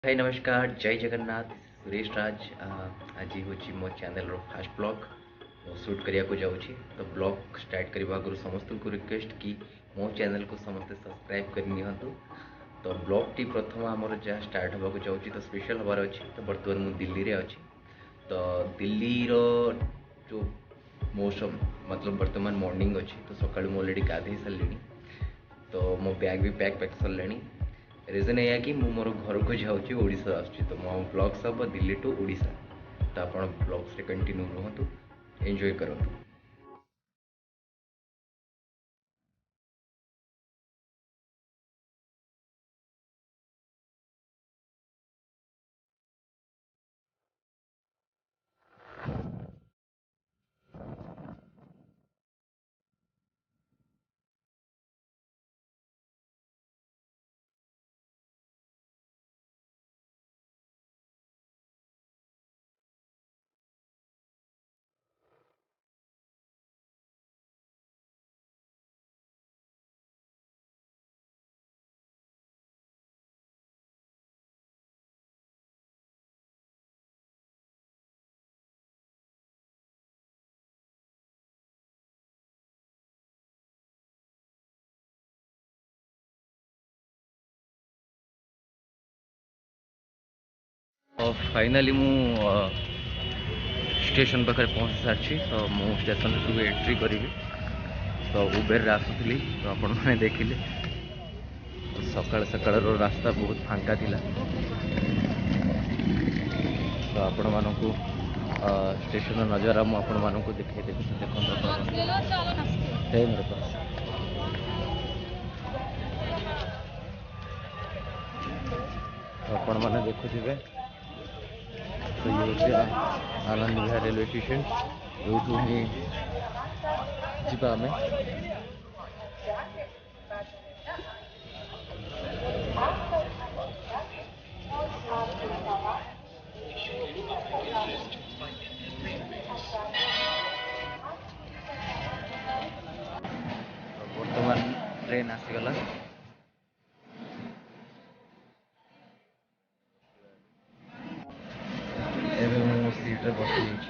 हाय नमस्कार जय जगन्नाथ सुरेश राज आज हूँ मो चैनल फास्ट ब्लॉग शूट करिया को जाऊँगी तो ब्लॉग स्टार्ट करने आगु समस्त को रिक्वेस्ट कि मो चैनल को समस्त सब्सक्राइब कर नियंतु। तो ब्लॉग टी प्रथम आमर जहाँ स्टार्ट होगा जाऊँगी तो स्पेशल हबार अच्छी तो बर्तमान मुझे दिल्ली रे अच्छी। तो दिल्ली रो जो मौसम मतलब बर्तमान मॉर्निंग अच्छी तो सकाल मुझे ऑलरेडी गाधे सारे तो मो बैग भी पैक सारे। रिजन यह कि मु मोर घर को जाऊँगी ओडिशा आसुची तो मो ब्लॉग्स हम दिल्ली टू ओडिशा तो आप ब्लॉग्स रे कंटिन्यू रुहतु एंजॉय करंतु। और फाइनाली मु स्टेशन पाखे पहुँच सारी तो मु स्टेशन सब एंट्री करी तो उबेर आसुली तो आपण मैंने देखिले सकाल सकाल रास्ता बहुत फांका थिला तो आपण मानू स्टेशन नजारा मुझे आपण मानू देखते देखो है मेरे पास आपण मैंने देखुवे तो ये हूँ आनंद विहार रेलवे स्टेशन यूँ ही जीवा आम बर्तमान ट्रेन आसीगला एवं मो सीट्रे बस